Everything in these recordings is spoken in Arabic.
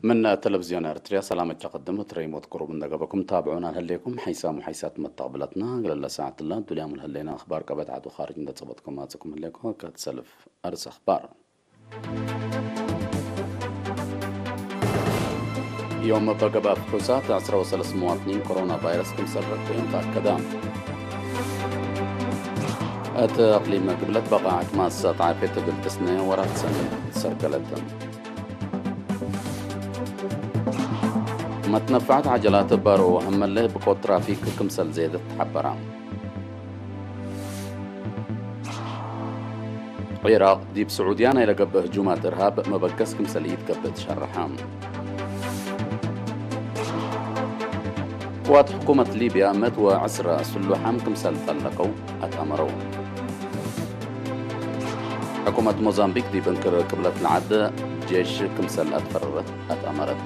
من تلفزيون ارتريا سلامة تقدمت ريموت كروب دقبكم تابعونا هليكم حيسام وحيسات متقبلتنا قبل ساعة الله دوليام هلينا اخبار قبت عدو خارج من تصبتكم ماتكم هليكم كتسلف ارس اخبار يوم بقبا فحوصات 10 مواطنين كورونا فيروس كم سرق بهم تأكدا اقليم قبلت بقاعة ماسة عافية بالتسنية ورات سنة سرقلتهم ما تنفعت عجلات بارو وهم اللي بقوة ترافيك كمسل زيادة حبرام عراق ديب سعوديانا إلى قبه هجومات إرهاب مبكس كمسل يتقبت شرحام قوات حكومة ليبيا مت وعسر سلوحام كمسل طلقوا أتأمروا حكومة موزامبيق دي بنكر قبلة العد جيش كمسل أتفررت أتأمرت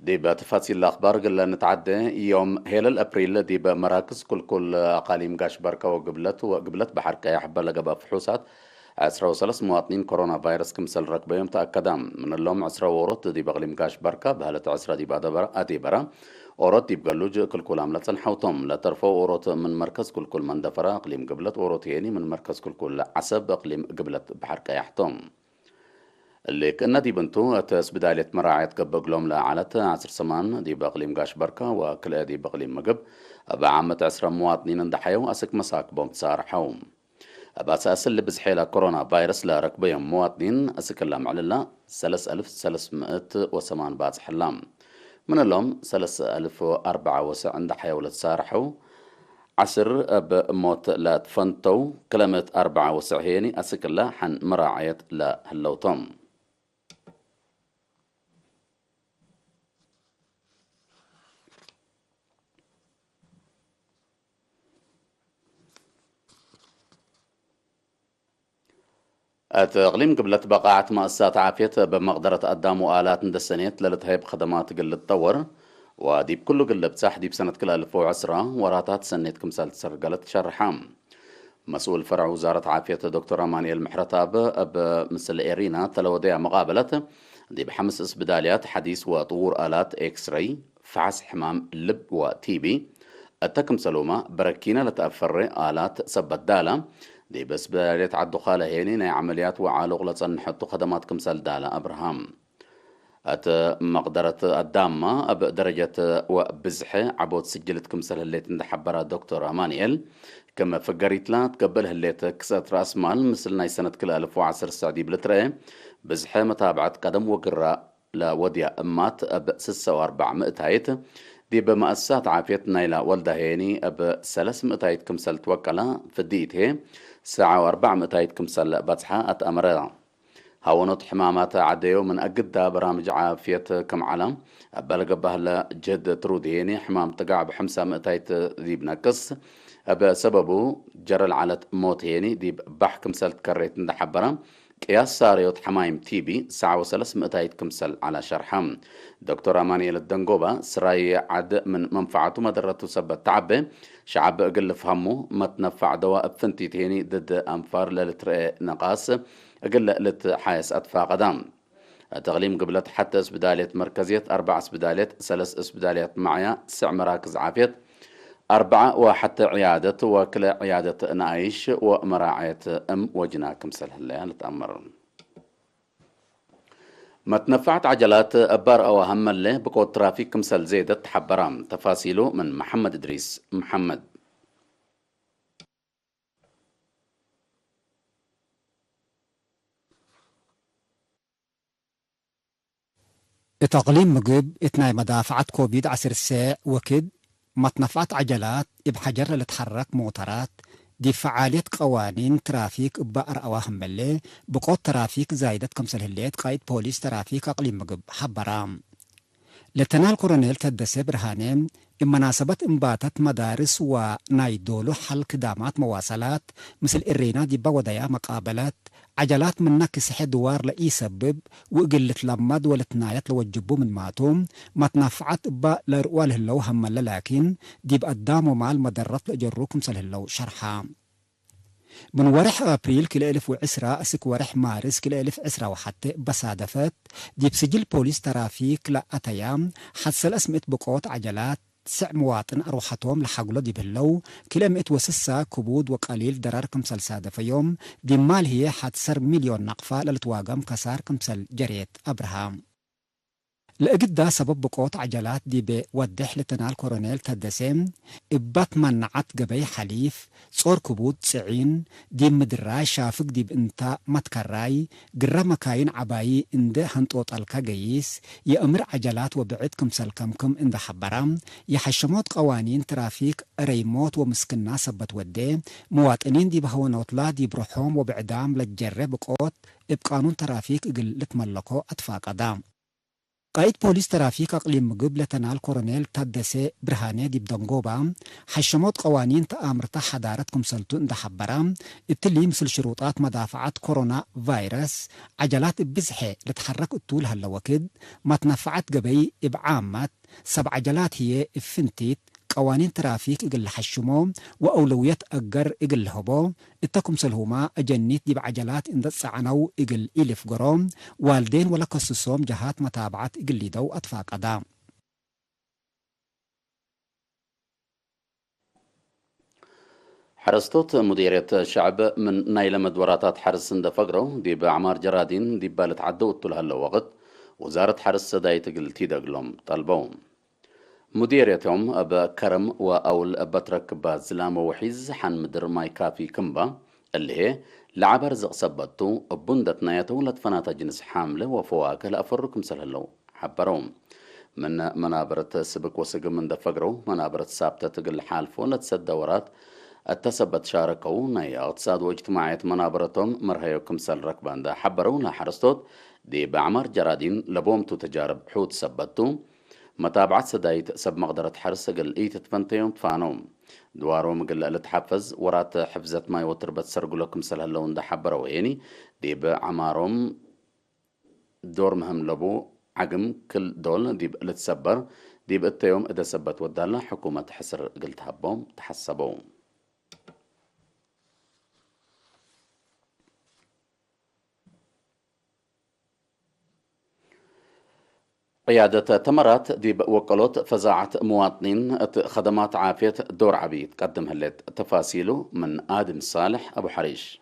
دي بتفاصيل الأخبار قلنا نتعدى يوم هيل أبريل دي بمراكز كل أقاليم قاش بركة وقبلت بحركة يحبة لقبا فحوصات 10 مواطنين كورونا فيروس كمسل ركبهم تأكدام من اللوم 10 ورط دي بغليم قاش بركة بهالة 10 دي بعد أتي برا أورط دي بقلوج كل عملة حوطهم لا ترفو أورط من مركز كل من دفرة أقليم قبلت أورط يعني من مركز كل عسب أقليم قبلت بحركة يحتم اللي كنا دي بنتو تس بداية مراعية قبق لهم لعالة 10 دي بقليم قاش بركة وكل دي بقليم مقب بعامة 10 مواطنين اندحيوا أسك مساك بوم تصارحهم أساس اللي بزحيلة كورونا فيروس لركبهم مواطنين أسك اللهم على الله 3308 باز حلام من اللهم 3004 اندحيوا لتصارحوا 10 بموت لا تفنتو كلمة 94 أسك الله حن مراعية لا هلوتم أقليم قبلت بقاعة مؤسسات عافية بمقدرة قدام آلات دسنيت للتهيب خدمات قل التطور ودي بكل قل بتاح دي بسنة كل 2010 وراتات سنة كمسال سرقلت شرحام مسؤول فرع وزارة عافية دكتور مانيال محرتاب بمثل إيرينا تلوديع مقابلة دي بحمس اسبداليات حديث وطور آلات إكس راي فحص حمام لب وتيبي التكم سلومة بركينا لتأفر آلات سبت دالة دي بس بداية عدو خالة هيني عمليات وعالوغ لتصنحطو خدمات كمسال دالة أبراهام مقدرة الدامة بدرجة وبزحة عبود سجلت كمسال اللي تندحبرها دكتور أمانيال كما فقريت لا تقبل اللي كسات رأس مال مثل سنة كل 2010 السعودي بلتري بزحة متابعة قدم وقراء لوديا أمات ب46 هايت دي بمؤسسات عافية نايلة والده هيني ب300 هايت كمسال توكلا في الديت ساعة و400 هايت كمسال باتحة أتأمرها هاونط حمامات عديو من أجد برامج عافية كم علم بلقبها لجد تروديني حمام تقع بحمسة مئتايت ذي بنقص بسببه جرى العلت موت هيني دي بحكم سلت كريت ندحبرا قياس ساريوت حمايم تيبي ساعة وسلس مئتايت كمسل على شرحم دكتور أمانيال الدنقوبة سراي عد من منفعته مدرته سبت تعبه شعب أقل فهمه ما تنفع دواء بفنتي تهيني ضد أنفار للترقى نقاس أقل لت حايس أطفاء قدام تغليم قبلت حتى اسبدالية مركزية 4 اسبداليات 3 اسبداليات معايا 9 مراكز عافية 4 وحتى عيادة وكل عيادة نعيش ومراعية وجنا كمسل هالليل تأمر ما تنفعت عجلات أبار أو هم اللي بقوة ترافيك كمسل زيدة حبرام تفاصيله من محمد إدريس محمد تقليم مقب اتناي مدافعة كوفيد 10 وكد ما تنفعت عجلات بحجر اللي تحرك موترات دي فعالية قوانين ترافيك بقر أواهم اللي بقوة ترافيك زايدة كمسل هليت قايد بوليس ترافيك أقليم مقب حبرام لتنال كورونيل تدسي برهانيم مناسبة انباتت مدارس ونايدولو حل كدامات مواصلات مثل إرينا دي بودايا مقابلات عجلات من نكس حدوار لأي سبب وقلت لمد ولتنايت لوجبو من ماتوم ما تنفعت با لرؤاله اللو هم لكن دي بقدامو مع المدرات لأجروكم سله اللو شرحام من ورح أبريل كل 1010 أسك ورح مارس كل 1010 وحتى بصادفت دي بسجل بوليس ترافيك لا أتيام حصل اسمة بقوت عجلات 9 مواطن أروحتهم لحقلو دي بلو كلا 106 كبود وقليل درار كمسل صادف يوم دي مال هي حتسر مليون نقفة للتواقم كسار كمسل جريت أبراهام لأجد سبب بقوت عجلات دي بودح لتنال كورونيل تدسم إبات منعت جبي حليف صور كبود 90 دي مدراي شافك دي بانتا متكراي قرى مكاين عباي اند هنطوط الكا جيس يأمر عجلات وبعد كمسل كمكم اند حبرام يحشموت قوانين ترافيك ريموت ومسكنا سبت ودي مواطنين دي بهونوطلا دي بروحهم وبعدام لتجرب بقوت بقانون ترافيك قل لتملكو أطفاق قدام قايد بوليس ترافيك أقليم مقبلة تنال كورونيل تدسي برهاني دي بدنقوبا حشموت قوانين تآمرتا حدارتكم سلطون ده حبرام ابتلي مثل شروطات مدافعات كورونا فيروس عجلات بزحي لتحرك الطول هلا وكد ما تنفعت قبي إبعامات 7 عجلات هي افنتيت قوانين ترافيك إقل حشموم وأولويات أقر إقل هبو اتكم سلهما أجنيت دي بعجلات اندس عنو إقل إلف قروم والدين ولا قصصوم جهات متابعات إقل ليدو أطفاق قدام حرستوت مديرية شعب من نايلة مدوراتات حرس اندفقرو دي بعمار جرادين دي بالت عدو طول هلا وقت وزارة حرس دايت قلتي دقلهم طلبوهم مديريتهم أبا كرم وأول أبترك بازلام وحيز حن مدر ماي كافي كمبا اللي هي لعبر زق سبتو بندت نايتو لتفناتا جنس حاملة وفواكه لأفركم سلهلو حبروم من منابرة سبك وسقم من دفقرو منابرة سابتة تقل حالفو لتسد دورات التسبت شاركو نايا اقتصاد واجتماعية منابرتهم مرهيوكم سل ركبان دا حبرو حرستوت دي بعمر جرادين لبومتو تجارب حوت سبتو متابعة سدايت سب مقدرة حرس قل ايت تفنتيوم تفانوم دوارو قل لتحفز ورات حفزت ماي وتربت سرقو لكم سلهلون دا حبرو يعني دي بعمارهم دور مهم لبو عقم كل دول دي لتسبر دي بقتيوم اذا سبت ودالنا حكومة حسر قلت هبوم تحسبوم قيادة تمرات دي وكلوت فزاعة مواطنين خدمات عافية دور عبيد قدم هلت تفاصيله من آدم صالح أبو حريش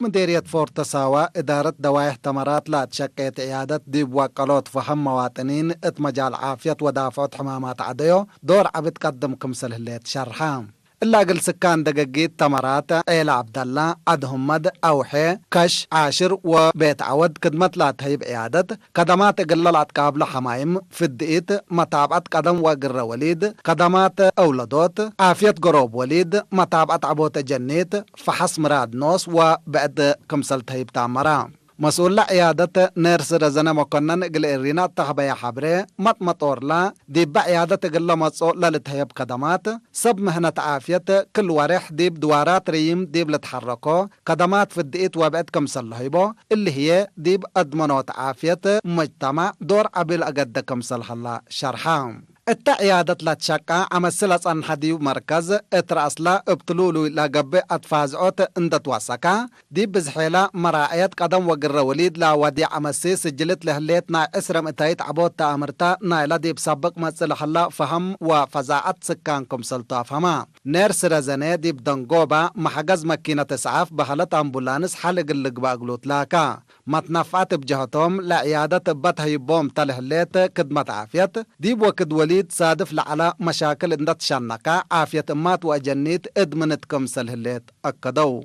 مديرية فورتساوا إدارة دوايح تمرات لا تشكيت عيادة ديب وكالوت فهم مواطنين مجال عافية ودافعات حمامات عديو دور عبد قدم كمسل هليت شرحام إلا قل سكان دقاقيت تمرات إيلا عبد الله عدهم مد أوحي كش عاشر وبيت عود كدمت لا تهيب عيادة كدمات قللات قابل حمايم في الدقيت متابعة قدم وقر وليد كدمات أولادوت عافية قروب وليد متابعة عبوت جنيت فحص مراد نوس وبعد كمسل تهيب تامرا مسؤول عيادة نيرس رزنا مقنن قل إرينا تحبيا حبري مطور لا ديب عيادة قل مسؤول لتهيب خدمات سب مهنة عافية كل ورح ديب دوارات ريم ديب لتحركو خدمات في الدقيت وبعد كمسل هيبو اللي هي ديب أدمنوت عافية مجتمع دور عبيل أقد كمسل حلا شرحام التعيادة لا تشكا عمسلس عن حديو مركز اتراسلا ابتلولو لاقب اتفازعوت اندت واسكا دي بزحيلا مراعيات قدم وقر وليد لا ودي عمسي سجلت لهليتنا اسرم اتايت عبوت تامرتا نايلا دي بسابق مسل حلا فهم وفزاعت سكانكم سلطة فهما نيرس رزاني دي بدنقوبا محجز مكينة اسعاف بحالة امبولانس حالق اللقبا اقلوت لاكا متنفعت بجهتهم لعيادة بتهيبوم تلهليت كدمة عافية ديب وكد وليد صادف لعلى مشاكل اندت شنكا عافية امات واجنيت ادمنت كمسل هليت اكدو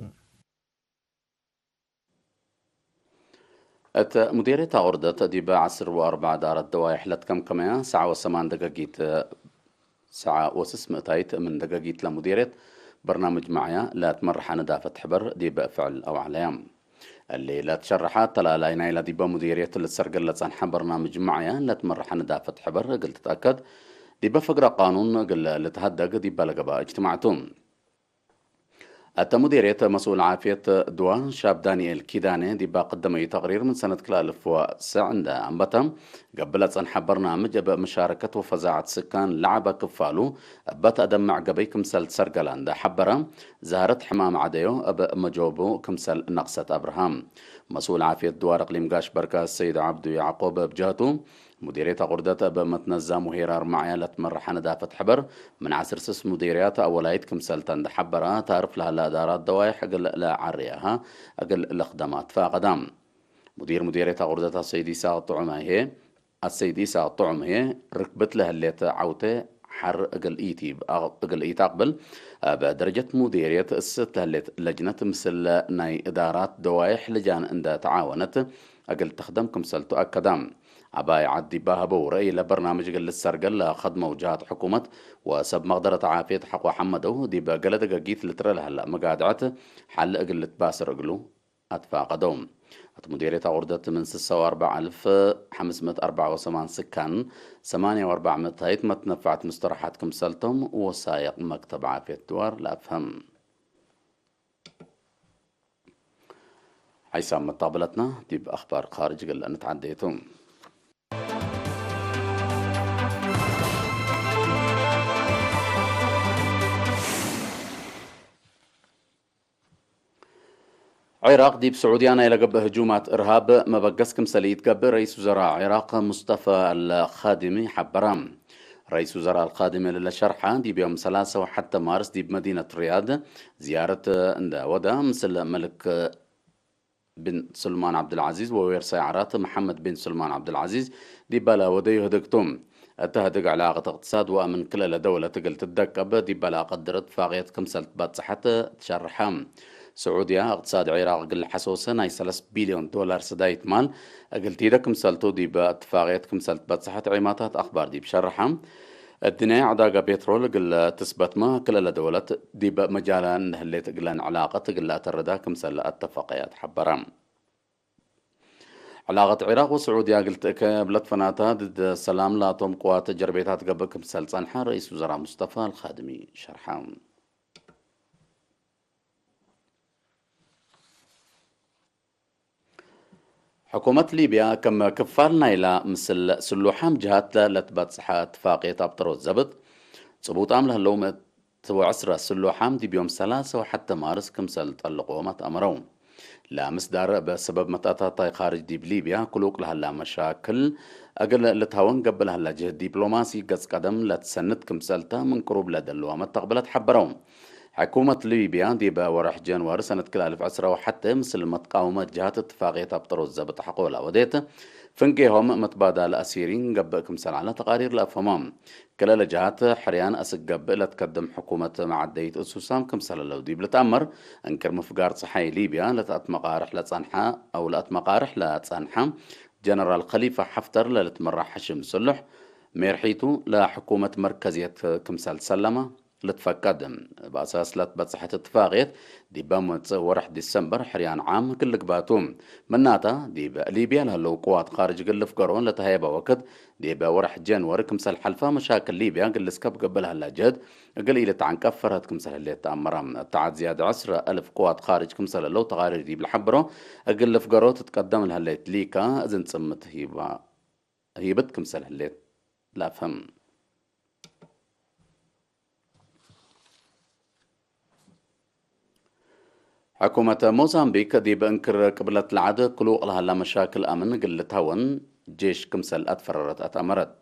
مديرية عردة دي بعصر وأربع دار الدوايح لتكم كمان ساعة وثمان دقاقيت ساعة وسسم تايت من دقاقيت لمديرية برنامج معايا لا تمرح ندافة حبر دي بفعل أو عليام اللي لا تشرحات طلع لاينا إلى ديبا مديرية اللي تسرقل لتصنح برنامج معايا لا تمرح ندافة حبر قلت تتأكد ديبا فقرة قانون قل اللي تهدق ديبا لقبا اجتماعتهم التمديرية مسؤول عافية دوا شاب دانيال كيداني دي قدم أي تقرير من سنة 2009 عند أنبتا قبلت أنحى برنامج بمشاركة وفزاعة سكان لعبة كفالو بات أدمع قبي كمسل سرقلان دا حبرا زهرت حمام عديو أب مجوبو كمسل نقصة أبراهام مسؤول عافية دوار إقليم قاش بركة السيد عبدو يعقوب بجهته مديرية غردة بمتنزا مهيرار معيالة مرحانة دافت حبر من عسر سس مديريات أولايت كمسلتان دا حبرا تعرف لها الإدارات دوايح أقل لا عريها أقل الأخدمات فقدام مديرية غردة السيد إيسا الطعم هي ركبت لها اللي عوته حر أقل إيتي أقبل بدرجة مديرية الست لجنة مثل ناي إدارات دوايح لجان عند تعاونت أقل تخدم كمسلتو أكدام عباي عدي باها بورا إلى برنامج قل السرقل خدمة وجهات حكومة وسب مقدرة عافية حق وحمدو دي بقلت قيث لترى لها مقادعت حل أقل تباسر أقلو أتفاقدوم مديرية غردة من 46,584 سكان 48 هيت ما تنفعت مسترحات كمسلتهم وسايق مكتب عافية دوار لأفهم عيسام مطابلتنا دي بأخبار خارج قل أن تعديتم عراق دي بسعوديانا إلى قبل هجومات إرهاب ما بقس كمسل يتقبل رئيس وزراء عراق مصطفى الخادمي حبرام رئيس وزراء القادم للشرحة دي بيوم 3 وحتى مارس دي بمدينة الرياض زيارة ودا مثل ملك بن سلمان عبد العزيز ووير سيارات محمد بن سلمان عبد العزيز دي بلا ودي هدقتم التهدق علاقة اقتصاد ومن كل دولة تقل تدقب دي بلا قدرت فاغية كمسل تبات صحة تشرحام سعوديا اقتصاد عراق قل حسوسة ناي 3 بليون دولار سدايت مال قلت يدك مسلتو دي باتفاقيات كمسلت بتصحة عماتات أخبار دي بشرحهم الدنيا عداقة بيترول قل تثبت ما كل دولة دي بمجالا اللي تقلن علاقة قل تردا كمسل اتفاقيات حبرام علاقة عراق وسعوديا قلت بلد فناتا ضد السلام لا توم قوات جربيتات قبل كمسل صنحة رئيس وزراء مصطفى الخادمي شرحهم حكومة ليبيا كم كفالنا إلى مثل سلوحام جهات لتبات صحة اتفاقية أبطر الزبط صبوت عامله اللومة وعسرة سلوحام دي بيوم 3 وحتى مارس كمسل طلقومة أمرهم لا مصدر بسبب متأتاتا خارج دي بليبيا كلوك لها لا مشاكل أقل لتهون قبل هلا جهد دبلوماسي قز قدم لتسند كمسلتا من قروب لدلوامة تقبلت حبرهم حكومة ليبيا دي بورح جانوار سنة 2010 وحتى مثل متقاومة جهات اتفاقية أبطر الزبط حقولا وديت فنقيهم متبادل أسيرين قبل كمسل على تقارير لأفهمام كلا لجهات حريان أسقب لتقدم حكومة معدية أسوسام كمسل اللودي بلتأمر أنكر مفقار صحي ليبيا لتأت مقارح لتصنحة أو لأت مقارح لتصنحة جنرال خليفة حفتر لتمرح حشم سلح ميرحيتو لحكومة مركزية كمسل سلمة لتفقدم بأساس لتبصحة اتفاقية دي بمت ورح ديسمبر حريان عام كل قباتهم مناتا دي ليبيا لهلو قوات خارج قل فقرون لتهيبا وقت دي ورح جانور كمسل حلفة مشاكل ليبيا قل سكب قبلها اللجد قليلة عن كفرت كمسل اللي تأمرها تعد زيادة 10,000 قوات خارج كمسل اللو تغارير دي بالحبرو قل فقرو تتقدم لها اللي تليكا إذن تسمت هيبت كمسل اللي لا فهم حكومة موزامبيق دي بانكر قبلت العادة كلو لها مشاكل أمن قلت هون جيش كمسل أتفررت أتأمرت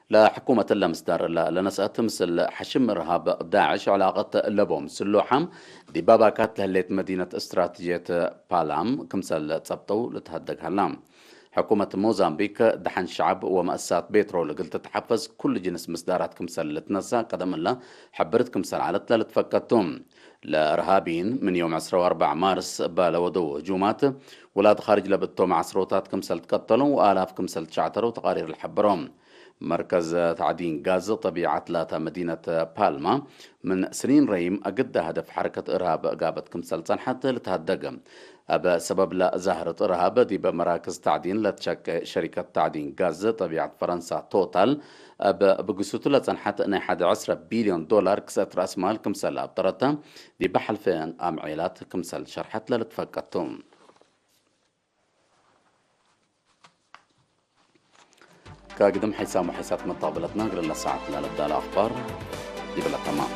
لا حكومة لا مصدر لا لنسأت مثل حشم إرهاب داعش علاقة اللبوم سلوحم دي باباكات لهليت مدينة استراتيجية بالام كمسل تسبطو لتهدق هلام حكومة موزامبيق دحن شعب ومؤسسات بترول قلت تحفز كل جنس مصدرات كمسل لتنسى قدم الله حبرت كمسل على ثلاث فكتهم لإرهابيين من يوم 4 مارس بالودو هجومات ولاد خارج لبتهم عسروتات كمسل تقتلوا وآلاف كمسل تشعتروا تقارير الحبرهم مركز تعدين غاز طبيعة لاتا مدينة بالما من سنين ريم أقد هدف حركة إرهاب قابة كمسل حتى لتهدق أبا سبب لا زهرة إرهاب دي بمراكز تعدين لتشك شركة تعدين غاز طبيعة فرنسا توتال أبا بقسوتو لتنحت أن 11 بليون دولار كسات رأس مال كمسل أبطرتا دي بحلفين عيلات كمسل شرحت لتفقدتم. كاقدم حسام وحسات مطابلتنا قبل الساعة 3 الأخبار دي بلا تمام.